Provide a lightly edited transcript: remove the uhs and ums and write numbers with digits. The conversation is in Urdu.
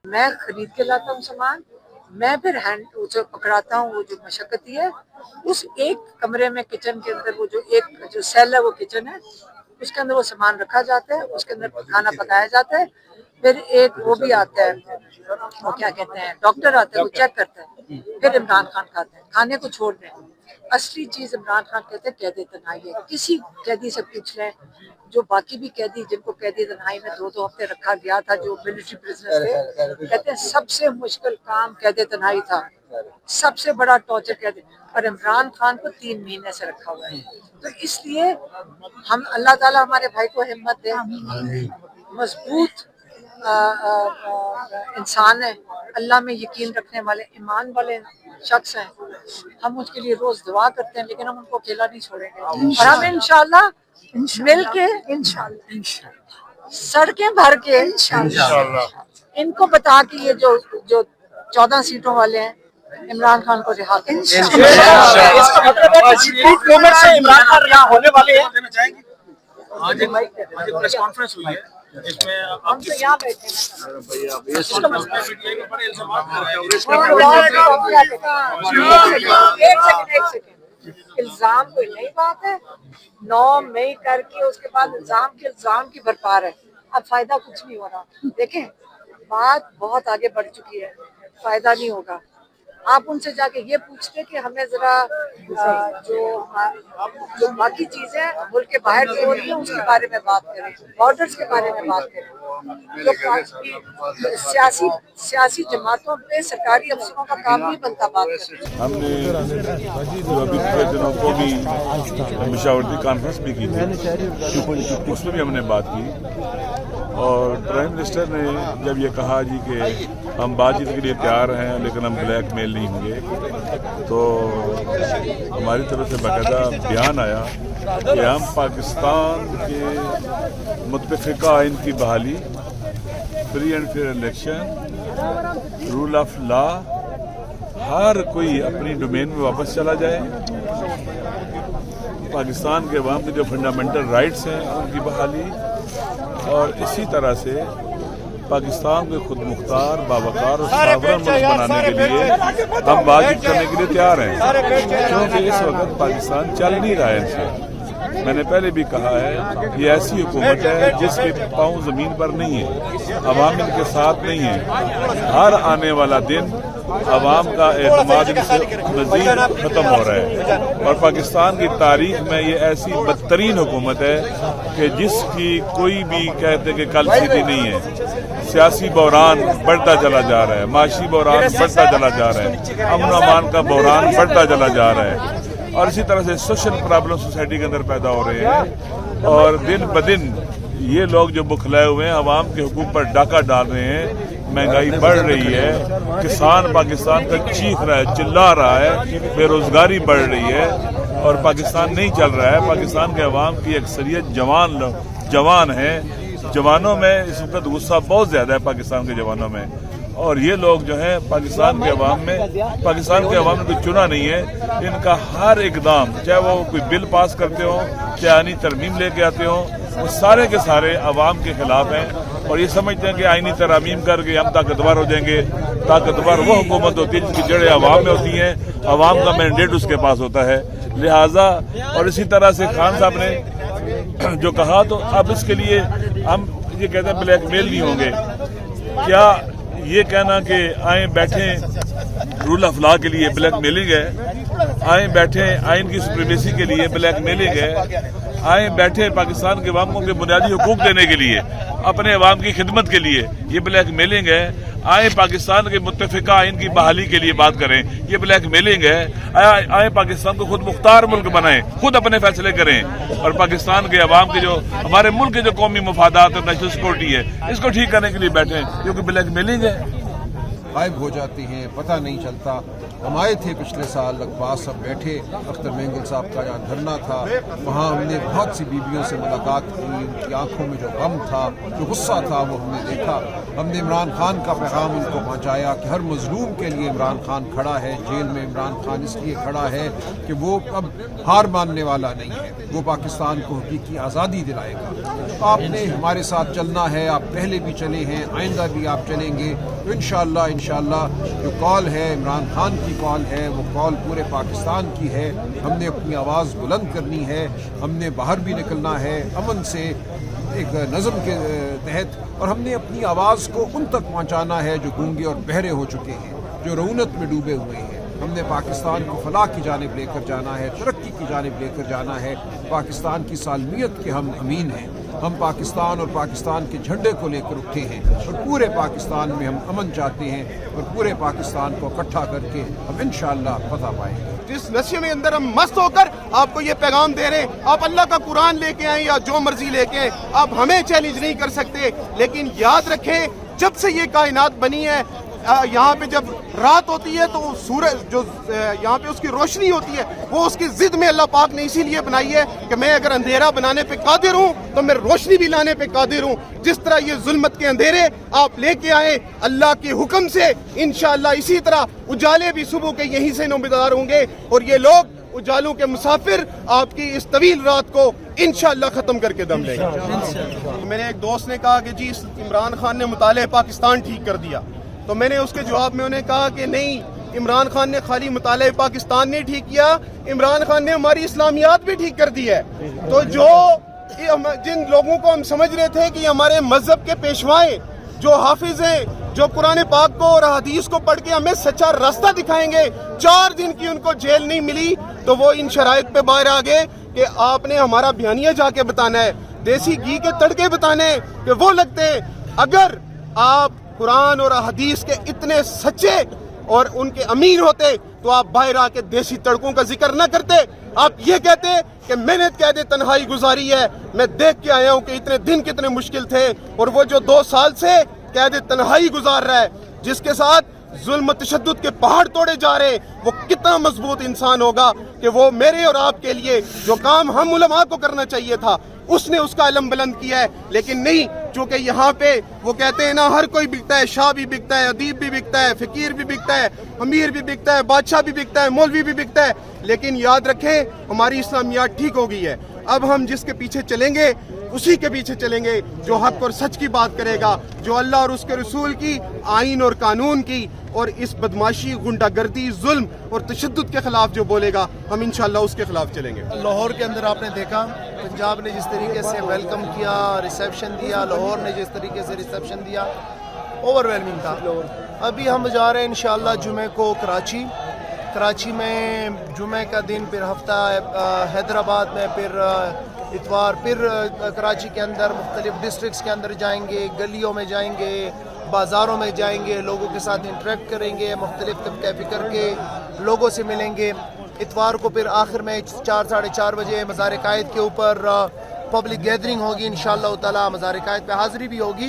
میں خرید کے لاتا ہوں سامان, میں پھر ہینڈ اسے پکڑاتا ہوں. وہ جو مشقتی ہے اس ایک کمرے میں کچن کے اندر وہ جو ایک جو سیل ہے وہ کچن ہے, اس کے اندر وہ سامان رکھا جاتا ہے, اس کے اندر کھانا پکایا جاتا ہے. پھر ایک وہ بھی آتا ہے, وہ کیا کہتے ہیں, ڈاکٹر آتا ہے, وہ چیک کرتا ہے. پھر عمران خان کھاتے ہیں, کھانے کو چھوڑ دیں. اصلی چیز عمران خان کہتے ہیں قید تنہائی ہے. کسی قیدی سے پوچھ لیں, جو باقی بھی قیدی جن کو قیدی تنہائی میں 2 ہفتے رکھا گیا تھا, جو ملٹری پرزنر تھے, کہتے ہیں سب سے مشکل کام قید تنہائی تھا, سب سے بڑا ٹارچر قید. اور عمران خان کو 3 مہینے سے رکھا ہوا ہے. تو اس لیے ہم اللہ تعالیٰ ہمارے بھائی کو ہمت دے, مضبوط انسان ہے, اللہ میں یقین رکھنے والے ایمان والے شخص ہیں. ہم اس کے لیے روز دعا کرتے ہیں, لیکن ہم ان کو اکیلا نہیں چھوڑیں گے. اور ہم انشاءاللہ مل کے سڑکیں بھر کے ان کو بتا کے یہ جو 14 سیٹوں والے ہیں عمران خان کو رہا کریں. ہونے والے ہیں. آج ایک پریس کانفرنس ہوئی ہے جس میں ہم تو یہاں بیٹھے ہیں. الزام کوئی نئی بات ہے, 9 مئی کر کے اس کے بعد الزام کی بھرپار ہے. اب فائدہ کچھ نہیں ہو رہا. دیکھیں بات بہت آگے بڑھ چکی ہے, فائدہ نہیں ہوگا. آپ ان سے جا کے یہ پوچھتے کہ ہمیں ذرا جو باقی چیزیں ملک کے باہر جو ہو رہی ہیں اس کے بارے میں بات کریں, بارڈرز کے بارے میں بات کریں. جو سیاسی جماعتوں پہ سرکاری افسروں کا کام نہیں بنتا بات کریں. ہم نے ابھی پچھلے دنوں کو بھی مشاورتی کانفرنس بھی کی تھی, اس میں بھی ہم نے بات کی. اور پرائم منسٹر نے جب یہ کہا جی کہ ہم بات چیت کے لیے تیار ہیں لیکن ہم بلیک میل نہیں ہوں گے, تو ہماری طرف سے باقاعدہ بیان آیا کہ ہم پاکستان کے متفقہ آئین کی بحالی, free and fair election, rule of law, ہر کوئی اپنی ڈومین میں واپس چلا جائے, پاکستان کے عوام کے جو فنڈامنٹل رائٹس ہیں ان کی بحالی, اور اسی طرح سے پاکستان کو خود مختار, باوقار اور ساورن ملک بنانے کے لیے ہم بات چیت کرنے کے لیے تیار ہیں. کیونکہ اس وقت پاکستان چل نہیں رہا ہے ان سے. میں نے پہلے بھی کہا ہے یہ ایسی حکومت ہے جس کے پاؤں زمین پر نہیں ہے, عوام ان کے ساتھ نہیں ہے. ہر آنے والا دن عوام کا اعتماد ان سے مزید ختم ہو رہا ہے, اور پاکستان کی تاریخ میں یہ ایسی بدترین حکومت ہے کہ جس کی کوئی بھی کہتے کہ کل سیدھی نہیں ہے. سیاسی بحران بڑھتا چلا جا رہا ہے, معاشی بحران بڑھتا چلا جا رہا ہے, امن و امان کا بحران بڑھتا چلا جا رہا ہے, اور اسی طرح سے سوشل پرابلم سوسائٹی کے اندر پیدا ہو رہے ہیں. اور دن بدن یہ لوگ جو بکھلائے ہوئے ہیں عوام کے حقوق پر ڈاکہ ڈال رہے ہیں, مہنگائی بڑھ رہی ہے, کسان پاکستان کا چیخ رہا ہے, چلا رہا ہے, بے روزگاری بڑھ رہی ہے, اور پاکستان نہیں چل رہا ہے. پاکستان کے عوام کی اکثریت جوان ہیں, جوانوں میں اس وقت غصہ بہت زیادہ ہے پاکستان کے جوانوں میں. اور یہ لوگ جو ہیں پاکستان کے عوام نے کوئی چنا نہیں ہے. ان کا ہر اقدام, چاہے وہ کوئی بل پاس کرتے ہوں, چاہے آئینی ترمیم لے کے آتے ہوں, وہ سارے کے سارے عوام کے خلاف ہیں, اور یہ سمجھتے ہیں کہ آئینی ترامیم کر کے ہم طاقتور ہو جائیں گے. طاقتور وہ حکومت ہوتی ہے جس کی جڑیں عوام میں ہوتی ہیں, عوام کا مینڈیٹ اس کے پاس ہوتا ہے. لہٰذا اور اسی طرح سے خان صاحب نے جو کہا, تو اب اس کے لیے ہم یہ کہتے ہیں بلیک میل نہیں ہوں گے. کیا یہ کہنا کہ آئیں بیٹھیں رول آف لا کے لیے بلیک میلنگ ہے, آئیں بیٹھیں آئین کی سپریمیسی کے لیے بلیک میلنگ ہے, آئیں بیٹھیں پاکستان کے عواموں کے بنیادی حقوق دینے کے لیے, اپنے عوام کی خدمت کے لیے, یہ بلیک میلنگ ہے. آئیں پاکستان کے متفقہ آئین کی بحالی کے لیے بات کریں, یہ بلیک میلنگ ہے. آئیں پاکستان کو خود مختار ملک بنائیں, خود اپنے فیصلے کریں, اور پاکستان کے عوام کے جو ہمارے ملک کے جو قومی مفادات اور نیشنل سیکورٹی ہے اس کو ٹھیک کرنے کے لیے بیٹھیں, کیونکہ بلیک میلنگ ہے. غائب ہو جاتے ہیں، پتہ نہیں چلتا۔ ہم آئے تھے پچھلے سال، اقباس صاحب بیٹھے، اختر مینگل صاحب کا جہاں دھرنا تھا، وہاں ہم نے بہت سی بیویوں سے ملاقات کی، ان کی آنکھوں میں جو غم تھا، جو غصہ تھا، وہ ہم نے دیکھا۔ ہم نے عمران خان کا پیغام ان کو پہنچایا کہ ہر مظلوم کے لیے عمران خان کھڑا ہے، جیل میں عمران خان اس لیے کھڑا ہے کہ وہ اب ہار ماننے والا نہیں ہے، وہ پاکستان کو حقیقی آزادی دلائے گا۔ آپ نے ہمارے ساتھ چلنا ہے، آپ پہلے بھی چلے ہیں، آئندہ بھی آپ چلیں گے تو انشاءاللہ جو کال ہے عمران خان کی کال ہے، وہ کال پورے پاکستان کی ہے۔ ہم نے اپنی آواز بلند کرنی ہے، ہم نے باہر بھی نکلنا ہے امن سے، ایک نظم کے تحت، اور ہم نے اپنی آواز کو ان تک پہنچانا ہے جو گونگے اور بہرے ہو چکے ہیں، جو رعونت میں ڈوبے ہوئے ہیں۔ ہم نے پاکستان کو فلاح کی جانب لے کر جانا ہے، ترقی کی جانب لے کر جانا ہے۔ پاکستان کی سالمیت کے ہم امین ہیں، ہم پاکستان اور پاکستان کے جھنڈے کو لے کر اٹھے ہیں، اور پورے پاکستان میں ہم امن چاہتے ہیں، اور پورے پاکستان کو اکٹھا کر کے ہم انشاءاللہ فتح پائیں گے۔ جس نشے میں اندر ہم مست ہو کر آپ کو یہ پیغام دے رہے ہیں، آپ اللہ کا قرآن لے کے آئیں یا جو مرضی لے کے آئیں، آپ ہمیں چیلنج نہیں کر سکتے، لیکن یاد رکھیں جب سے یہ کائنات بنی ہے، یہاں پہ جب رات ہوتی ہے تو سورج جو یہاں پہ اس کی روشنی ہوتی ہے، وہ اس کی ضد میں اللہ پاک نے اسی لیے بنائی ہے کہ میں اگر اندھیرا بنانے پہ قادر ہوں تو میں روشنی بھی لانے پہ قادر ہوں۔ جس طرح یہ ظلمت کے اندھیرے آپ لے کے آئے اللہ کے حکم سے، انشاءاللہ اسی طرح اجالے بھی صبح کے یہیں سے نمودار ہوں گے، اور یہ لوگ اجالوں کے مسافر آپ کی اس طویل رات کو انشاءاللہ ختم کر کے دم لیں گے۔ میرے ایک دوست نے کہا کہ جی عمران خان نے مطالعہ پاکستان ٹھیک کر دیا، تو میں نے اس کے جواب میں انہیں کہا کہ نہیں، عمران خان نے خالی مطالعہ پاکستان نہیں ٹھیک کیا، عمران خان نے ہماری اسلامیات بھی ٹھیک کر دی ہے۔ تو جن لوگوں کو ہم سمجھ رہے تھے کہ ہمارے مذہب کے پیشوائیں جو حافظ ہیں، جو قرآن پاک کو اور حدیث کو پڑھ کے ہمیں سچا راستہ دکھائیں گے، 4 دن کی ان کو جیل نہیں ملی، تو وہ ان شرائط پہ باہر آ گئے کہ آپ نے ہمارا بیانیہ جا کے بتانا ہے، دیسی گھی کے تڑکے بتانے ہیں کہ وہ لگتے ہیں۔ اگر آپ قرآن اور حدیث کے اتنے سچے اور ان کے امین ہوتے تو آپ باہر آ کے دیسی تڑکوں کا ذکر نہ کرتے، آپ یہ کہتے کہ میں نے قید تنہائی گزاری ہے، میں دیکھ کے آیا ہوں کہ اتنے دن کتنے مشکل تھے، اور وہ جو 2 سال سے قید تنہائی گزار رہا ہے، جس کے ساتھ ظلم و تشدد کے پہاڑ توڑے جا رہے ہیں، وہ کتنا مضبوط انسان ہوگا کہ وہ میرے اور آپ کے لیے جو کام ہم علماء کو کرنا چاہیے تھا اس نے اس کا علم بلند کیا ہے۔ لیکن نہیں، چونکہ یہاں پہ وہ کہتے ہیں نا ہر کوئی بکتا ہے، شاہ بھی بکتا ہے، ادیب بھی بکتا ہے، فقیر بھی بکتا ہے، امیر بھی بکتا ہے، بادشاہ بھی بکتا ہے، مولوی بھی بکتا ہے، لیکن یاد رکھیں ہماری اسلامیات ٹھیک ہو گئی ہے۔ اب ہم جس کے پیچھے چلیں گے اسی کے پیچھے چلیں گے جو حق اور سچ کی بات کرے گا، جو اللہ اور اس کے رسول کی، آئین اور قانون کی، اور اس بدماشی، غنڈہ گردی، ظلم اور تشدد کے خلاف جو بولے گا، ہم انشاءاللہ اس کے خلاف چلیں گے۔ لاہور کے اندر آپ نے دیکھا پنجاب نے جس طریقے سے ویلکم کیا، ریسیپشن دیا، لاہور نے جس طریقے سے ریسیپشن دیا، اوور ویلمنگ تھا۔ ابھی ہم جا رہے ہیں انشاءاللہ جمعے کو کراچی میں جمعے کا دن، پھر ہفتہ حیدرآباد میں، پھر اتوار، پھر کراچی کے اندر مختلف ڈسٹرکٹس کے اندر جائیں گے، گلیوں میں جائیں گے، بازاروں میں جائیں گے، لوگوں کے ساتھ انٹریکٹ کریں گے، مختلف طبقہ فکر کے لوگوں سے ملیں گے۔ اتوار کو پھر آخر میں 4 ساڑھے 4 بجے مزار قائد کے اوپر پبلک گیدرنگ ہوگی انشاءاللہ تعالی، مزار قائد پہ حاضری بھی ہوگی۔